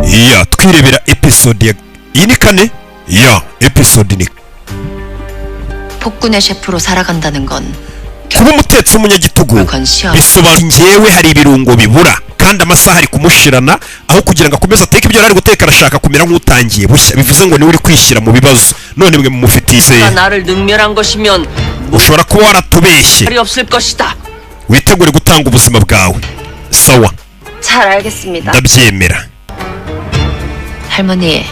iya twirebera episode iyi ni kane ya episode ni 폭군의 셰프로 살아간다는 건 kuba umutetsi w'umunyagitugu bisobanura njyewe hari ibirungo bibura kandi amasaha ari kumushirana aho kugira ngo akomeze ateke ibyo ari guteka arashaka kumera nk'utangiye bushya bivuze ngo niwe uri kwishyira mu bibazo none mwe mumufitiye ushobora kuba waratubeshye witegure gutanga ubuzima bwawe sawa 잘 알겠습니다. ndabyemera 할머니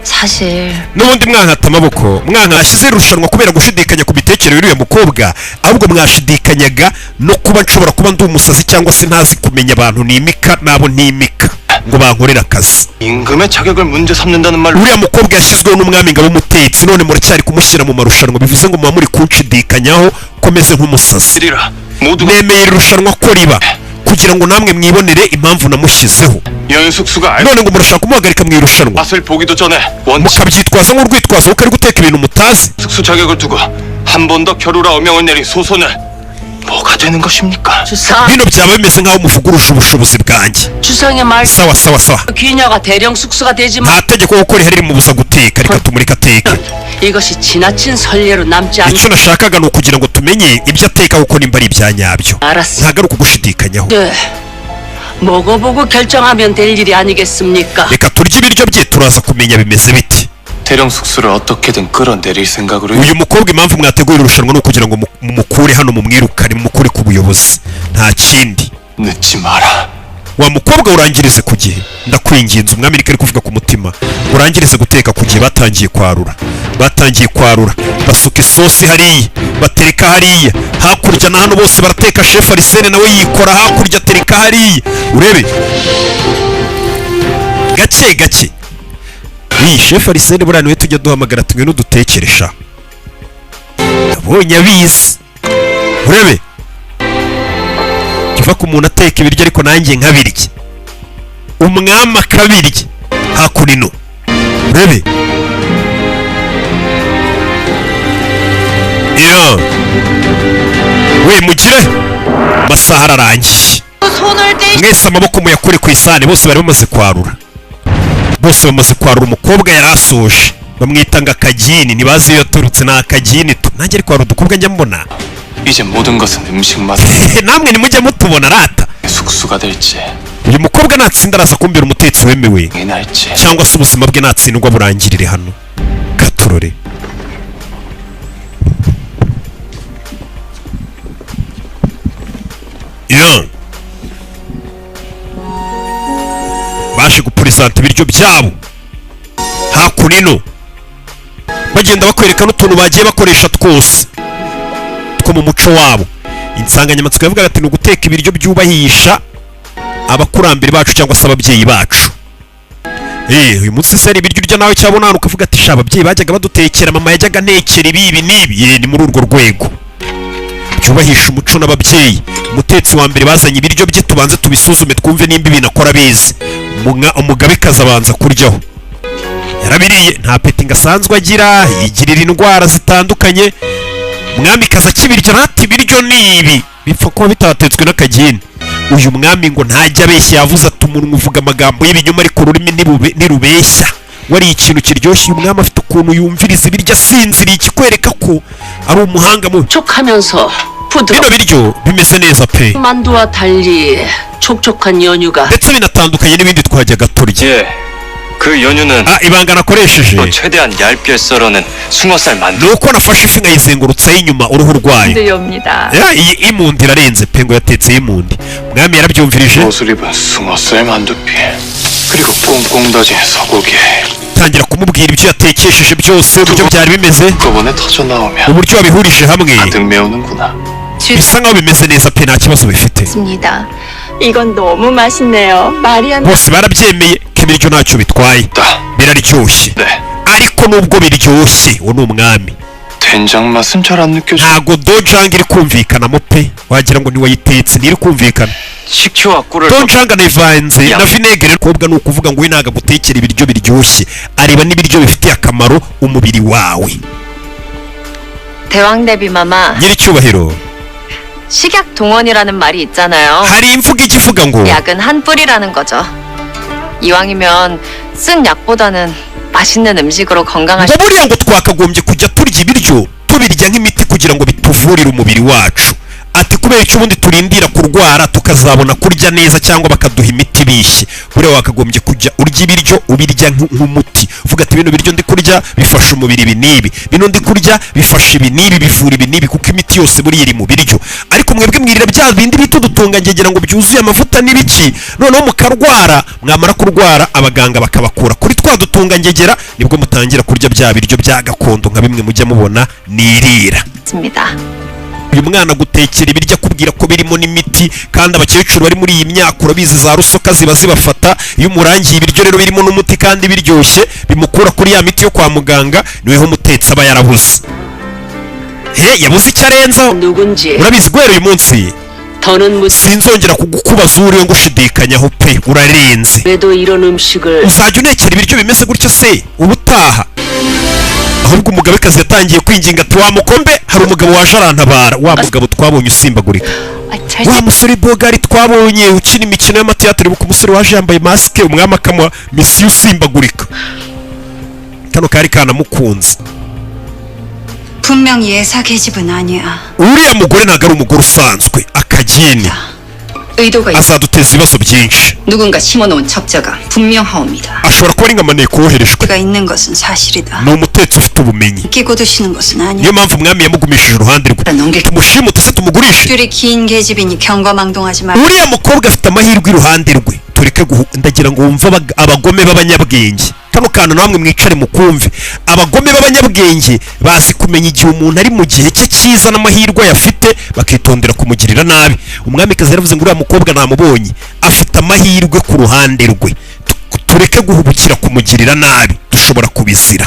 사실 n'ubundi mwankata amaboko mwankashyize irushanwa kubera gushidikanya ku mitekerereze y'uriya mukobwa ahubwo mwashidikanyaga no kuba nshobora kuba ndi umusazi cyangwa se ntazi kumenya abantu nimika nabo ntimika ngo bankorera akazi 임금의 자격을 문제 삼는다는 말로 uriya mukobwa yashyizweho n'umwami ngo abe umutetsi none muracyari kumushyira mu marushanwa bivuze ngo muba muri kunshidikanyaho ko meze nk'umusazi 이리라 모두가 nemeye irushanwa ko riba kugira ngo namwe mwibonere impamvu namushyizeho 연숙수가 알 none ngo murashaka kumuhagarika mu irushanwa 맛을 보기도 전에 원칙 mukabyitwaza nk'urwitwazo kuko ari guteka ibintu mutazi 숙수 자격을 두고 한 번 더 겨루라 어명을 내린 소소는 뭐가 되는 것입니까? 주상, bino byaba bimeze nk'aho muvuguruje ubushobozi bwanjye 주상의 말 sawa sawa sawa 귀녀가 대령 숙수가 되지만 nta tegeko kuko rihari rimubuza guteka reka tumureke ateke 이것이 지나친 선례로 남지 않게 icyo nashakaga ni ukugira ngo tumenye ibyo ateka kuko nimba ari ibya nyabyo 알았어. ntabwo ari ukugushidikanyaho 네. 먹어보고 결정하면 될 일이 아니겠습니까? reka turye ibiryo bye turaza kumenya bimeze biti 대령 숙수를 어떻게든 끌어내릴 생각으로 uyu mukobwa impamvu mwateguye irushanwa ni ukugira ngo mumukure hano mumwirukane mumukure ku buyobozi nta kindi 늦지 마라. wa mukobwa urangirize ku gihe ndakwinginze umwami niko ari kuvuga ku mutima urangirize guteka ku gihe batangiye kwarura basuka isosi hariya batereka hariya hakurya na hano bose barateka chef Arsene nawe yikora hakurya atereka hariya urebe gake gake iyi chef Arsene buriya niwe tujya duhamagara tumwe n'udutekeresha nabonye abizi urebe kiva ku muntu ateka ibiryo ariko nanjye nkabirya umwami akabirya hakurino urebe iyo we mugire amasaha ararangiye mwese amaboko muyakure ku isahani bose bari bamaze kwarura umukobwa yari asoje bamwita ngo akagini ntibazi iyo yaturutse ni akagini nanjye ari kwarura udukobwa njya mbona 이제 모든 것은 음식 맛 namwe nimujya mutubona rata 숙수가 될지 uyu mukobwa natsinda araza kumbera umutetsi wemewe 이 날지 cyangwa se ubuzima bwe natsindwa burangirire hano katurore ya baje gupurizanta ibiryo byabo hakurino bagenda bakwereka n'utuntu bagiye bakoresha twose two mu muco wabo insanganyamatsiko yavuga ati ni uguteka ibiryo byubahisha abakurambere bacu cyangwa se ababyeyi bacu uyu munsi se ari ibiryo urya nawe cyabona hano ukavuga ati sha ababyeyi bajyaga badutekera mama yajyaga ntekera ibi n'ibi ni muri urwo rwego byubahisha umuco n'ababyeyi umutetsi wa mbere bazanye ibiryo bye tubanze tubisuzume twumve nimba ibintu akora bize umugabekazi abanza kuryaho yarabiriye nta peti ngo asanzwe agira yigirira indwara zitandukanye umwamikazi akibirya ntati ibiryo nibi bipfa kuba bitatetswe n'akagini uyu mwami ngo ntajya abeshya yavuze ati umuntu uvuga amagambo y'ibinyoma ariko ururimi ntirubeshya wari ikintu kiryoshye uyu mwami afite ukuntu yumviriza ibiryo asinziriye ikikwereka ko ari umuhanga mu 촉촉하면서 bino biryo bimeze neza pe 만두와 달리 촉촉한 연유가 ndetse binatandukanye n'ibindi twajyaga turya 예. 그 연유는 ibanga nakoresheje 또 최대한 얇게 썰어낸 숭어살 만두 ni uko nafashe ifi nkayizengurutsaho inyuma uruhu rwayo 들려옵니다. iyi imundi irarenze pe ngo yatetse imundi umwami yarabyumvirije 옷을 입은 숭어살 만두피 그리고 꽁꽁 다진 소고기 tangira kumubwira ibyo yatekesheje byose uburyo byari bimeze 한꺼번에 터져 나오면 uburyo wabihurije hamwe 가득 메우는구나. bisa nkaho bimeze neza pe nta kibazo bifite 좋습니다. 이건 너무 맛있네요. 말이 안 bose barabyemeye ko ibiryo ntacyo bitwaye 다. biraryoshye 네. ariko nubwo biryoshye uwo ni umwami 된장 맛은 잘 안 느껴져. ntago dojang iri kumvikanamo pe wagira ngo ntiwayitetse ntiri kumvikana 식초와 꿀을 dojang anivanze Ya. na vinegere kobwa ni ukuvuga ngo we ntago agutekera ibiryo biryoshye areba n'ibiryo bifitiye akamaro umubiri wawe 대왕대비 마마 nyiricyubahiro 식약동원이라는 말이 있잖아요. hari imvugo ijya ivuga ngo 약은 한 뿌리라는 거죠. 이왕이면 쓴 약보다는 맛있는 음식으로 건강하시. ngo buriya ngo twakagombye kujya turya ibiryo tubirya nk'imiti kugira ngo bituvurire umubiri wacu. Ati kubera icyo ubundi turindira kurwara tukazabona kurya neza cyangwa bakaduha imiti bishye. Buriya wakagombye kujya urya ibiryo ubirya nk'umuti, uvuga ati bino biryo ndi kurya bifasha umubiri ibi n'ibi, bino ndi kurya bifasha ibi n'ibi, bivura ibi n'ibi, kuko imiti yose buriya iri mu biryo. Ariko mwebwe mwirira bya bindi bita udutungangegera ngo byuzuye amavuta n'ibiki, noneho mukarwara, mwamara kurwara abaganga bakabakura kuri twa dutungangegera, nibwo mutangira kurya bya biryo bya gakondo nka bimwe mujya mubona nirira. Uyu mwana gutekera ibiryo akubwira ko birimo n'imiti, kandi abakecuru bari muri iyi myaka urabizi za rusoka ziba zibafata. Iyo umurangiye ibiryo rero birimo n'umuti kandi biryoshye bimukura kuri ya miti yo kwa muganga, niweho umutetsi aba yarabuze. Yabuze icyo arenzaho. Urabizi guhera uyu munsi sinzongera kugukubaza uriwe ngushidikanyaho pe, urarenze. Uzajya unekera ibiryo bimeze gutyo se ubutaha? Ahubwo umugabekazi yatangiye kwinginga ati wa mukombe, hari umugabo waje arantabara, wa mugabo twabonye usimbagurika, wa musore Bogari twabonye ukina imikino y'amateateri, buko umusore waje yambaye masike, umwami akamwa misi usimbagurika. Kano kari kanamukunze. 분명 예사 계집은 아니야. uriya mugore ntabwo ari umugore usanzwe, akageni 의도가 azaduteza ibibazo byinshi. 누군가 심어놓은 척자가 분명하옵니다. ashobora kuba ari nka maneko woherejwe. 그가 있는 것은 사실이다. ni umutetsi ufite ubumenyi, 끼고 드시는 것은 아니야. niyo mpamvu umwami yamugumishije uruhande rwe. tumushimute se tumugurishe. 줄이 긴 계집이니 경거망동하지 말. uriya mukobwa afite amahirwe iruhande rwe, tureke ndagira ngo wumve abagome b'abanyabwenge. kano kantu namwe mwicare mukumve. Abagome b'abanyabwenge bazi kumenya igihe umuntu ari mu gihe cye cyiza n'amahirwe yafite, bakitondera kumugirira nabi. Umwamikazi yaravuze ngo uriya mukobwa namubonye afite amahirwe ku ruhande rwe, tureke guhubukira kumugirira nabi, dushobora kubizira.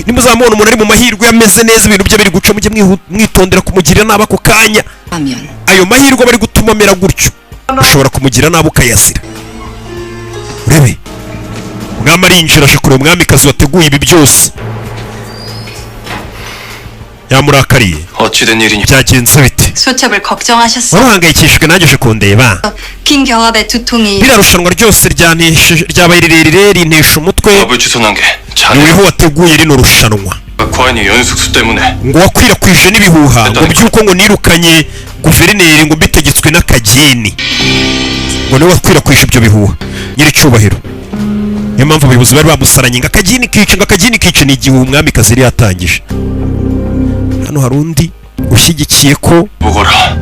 nimuzamubona umuntu ari mu mahirwe ameze neza, ibintu bye biri guca, mujye mwitondera kumugirira nabi ako kanya. ayo mahirwe bari gutuma amera gutyo, ushobora kumugira nabi ukayazira. urebe umwami arinjira aje kureba umwamikazi wateguye ibi byose. yamurakariye. 어찌된 일이니? byagenze bite? 소첩을 걱정하셨어. warahangayikishijwe nanjye kundeba. 긴 경합의 두통이 ririya rushanwa ryose ryabaye rirerire rintesha umutwe. 법을 주선한 게 niweho wateguye rino rushanwa. 과인이 연숙수 때문에 ngo wakwirakwije n'ibihuha ngo by'uko ngo nirukanye guverineri ngo mbitegetswe n'akageni, ngo niwe wakwirakwije ibyo bihuha nyiricyubahiro. niyo mpamvu abayobozi bari bamusaranye ngo akageni kice, ngo akageni kice. ni igihe umwamikazi yari yatangije. hano hari undi ushyigikiye ko 보거라.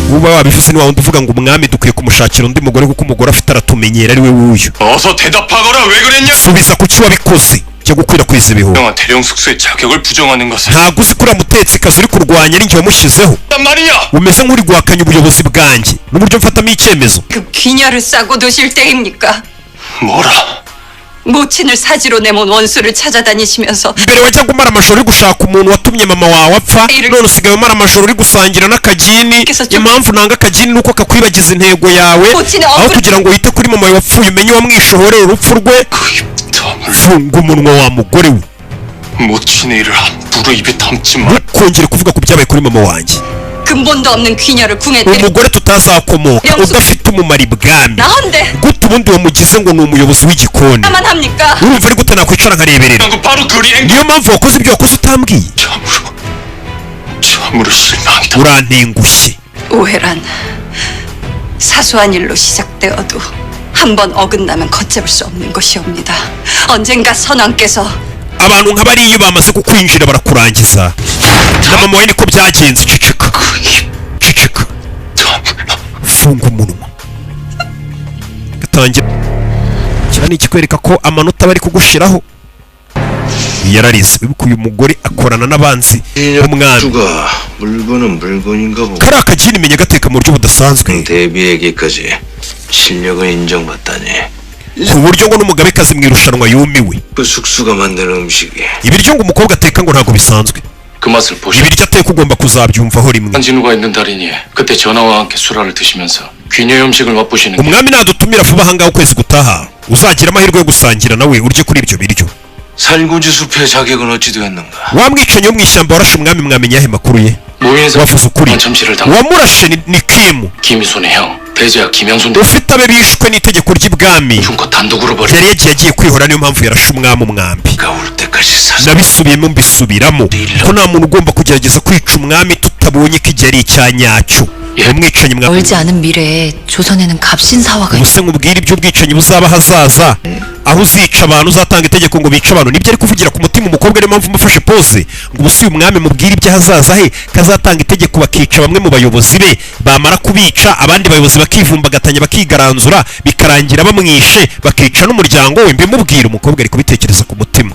uba wabivuze ni wa wundi uvuga ngo umwami dukwiye kumushakira undi mugore kuko umugore afite aratumenyera ari we wuyu. 어서 대답하거라. 왜 그랬냐? subiza kuki wabikoze cyo gukwirakwiza ibihuha. 영화 대령 숙소의 자격을 부정하는 것은 ntabwo uzi kuriya mutetsi uri kurwanya ari njye wamushyizeho. 단 말이야. umeze nk'uri guhakanya ubuyobozi bwanjye n'uburyo mfatamo icyemezo. 그 귀녀를 싸고 드실 때입니까? 뭐라? 모친을 사지로 내몬 원수를 찾아다니시면서 mbere wajyaga umara amajoro uri gushaka umuntu watumye mama wawe apfa, none usigaye umara amajoro uri gusangira n'akagini. impamvu nanga akagini nuko kakwibagiza intego yawe, aho kugira ngo wite kuri mama wawe wapfuye umenye wamwishohorera urupfu rwe. funga umunwa wa mugore we, 모친의 일을 함부로 입에 담지 마. ntukongere kuvuga ku byabaye kuri mama wanjye. 근본도 없는 귀녀를 궁에 때리 umugore tutazakomoka udafite umumaro ibwami, 나한테 gute ubundi wamugize ngo ni umuyobozi w'igikoni? 나만 합니까? urumva ari gute nakwicara nkareberera? 바로 그리 행. niyo mpamvu wakoze ibyo wakoze utambwiye. 참으로 실망이다. urantengushye. 오해란 사소한 일로 시작되어도 한 번 어긋나면 걷잡을 수 없는 것이옵니다. 언젠가 선왕께서 abantu nka bariya bamaze kukwinjira barakurangiza. na mama we niko byagenze. ceceka ceceka, funga umunwa. gatangira kira ni ikikwereka ko amanota bari kugushiraho. yararize. wibuka uyu mugore akorana n'abanzi b'umwami. 물건은 물건인가 보고. kari akagini menya gateka mu buryo budasanzwe, 데뷔에게까지 실력을 인정받다니. ku buryo ngo n'umugabekazi mu irushanwa yumiwe. 그 숙수가 만드는 음식이 ibiryo ngo umukobwa ateka ngo ntabwo bisanzwe. 그 맛을 보시. ibiryo ateka ugomba kuzabyumvaho rimwe. 한진우가 있는 달이니 그때 전하와 함께 술화를 드시면서 귀녀의 음식을 맛보시는 게 umwami nadutumira vuba ahangaha ukwezi gutaha, uzagira amahirwe yo gusangira nawe urye kuri ibyo biryo. 살구지 숲의 자격은 어찌 되었는가? wa mwicanyi wo mu ishyamba warashe umwami mwamenya ahe makuru ye 모인에서 wavuze ukuri 참치를 당 uwamurashe ni kimu 김희손의 형 배제야 김영순 ufite abe bishwe n'itegeko ry'ibwami 중거 단독으로 버려 yari yagiye agiye kwihora niyo mpamvu yarashe umwami umwambi 가올 때까지 사서 nabisubiyemo mbisubiramo ko nta muntu ugomba kugerageza kwica umwami tutabonye ko igihe ari icya nyacyo umwicanyi 멀지 않은 미래에 조선에는 갑신사화가 ubuse nkubwire iby'ubwicanyi buzaba hazaza aho uzica abantu uzatanga itegeko ngo bice abantu nibyo ari kuvugira ku mutima umukobwa niyo mpamvu mufashe pose ngo ubuse uyu mwami mubwire iby'ahazaza he kazatanga itegeko bakica bamwe mu bayobozi be bamara kubica abandi bayobozi bakivumbagatanya bakigaranzura bikarangira bamwishe bakica n'umuryango we mbimubwire umukobwa ari kubitekereza ku mutima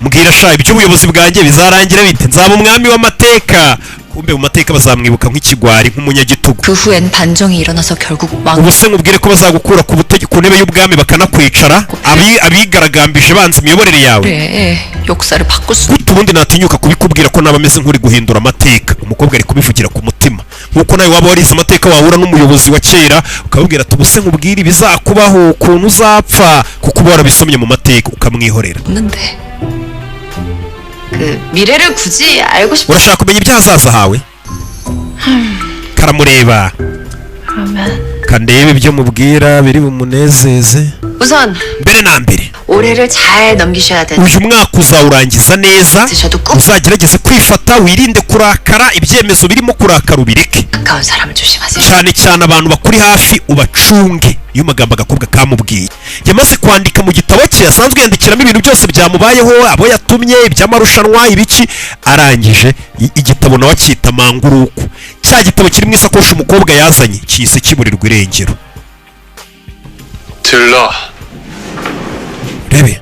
mbwira sha iby'ubuyobozi bwanjye bizarangira bite nzaba umwami w'amateka kumbe mu mateka bazamwibuka nk'ikigwari nk'umunyagitugu 그 후엔 반정이 일어나서 결국 왕 ubuse nkubwire ko bazagukura ku ntebe y'ubwami bakanakwicara abigaragambije banze imiyoborere yawe 그래 역사를 바꿀 수 gute ubundi natinyuka kubikubwira ko naba ameze nk'uri guhindura amateka umukobwa ari kubivugira ku mutima nk'uko nawe waba warize amateka wahura n'umuyobozi wa kera ukababwira ati ubuse nkubwire ibizakubaho ukuntu uzapfa kuko uba warabisomye mu mateka ukamwihorera 없는데 그 미래를 굳이 알고 싶 urashaka kumenya iby'ahazaza hawe karamureba 그러면 kandebe ibyo mubwira biri bumunezeze 우선 mbere na mbere 올해를 잘 넘기셔야 되는 uyu mwaka uzawurangiza neza 드셔도 꼭 uzagerageze kwifata wirinde kurakara ibyemezo birimo kurakara ubireke 가까운 사람을 조심하세요. cyane cyane abantu bakuri hafi ubacunge iyo magambo agakobwa kamubwiye yamaze kwandika mu gitabo cye yasanzwe yandikiramo ibintu byose byamubayeho abo yatumye iby'amarushanwa ibiki arangije igitabo nawe acyita manguruku cya gitabo kiri mu isakoshi umukobwa yazanye kiyise kiburirwa irengero 들러 rebe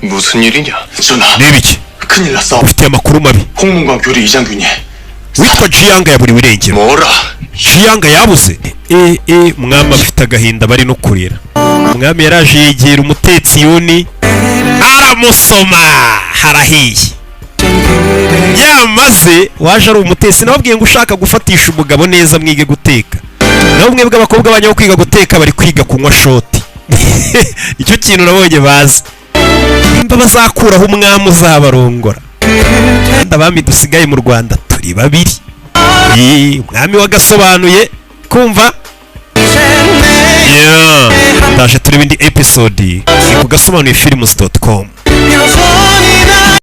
무슨 일이냐 전하 rebe iki 큰일 났어 ufitiye amakuru mabi 홍문관 교리 이장균이 witwa jiyanga yaburiwe irengero 뭐라 jiyanga yabuze umwami afite agahinda bari no kurira umwami yaraje yegera umutetsi yuni aramusoma harahiye yamaze waje ari umutetsi nababwiye ngo ushaka gufatisha umugabo neza mwige guteka naho mwebwe abakobwa banyaho kwiga guteka bari kwiga kunywa shoti icyo kintu nabonye bazi nimba bazakuraho umwami uzabarongora kandi abami dusigaye mu Rwanda turi babiri umwami wagasobanuye kumva ndaje tureba indi episode ni ku gasobanuye films.com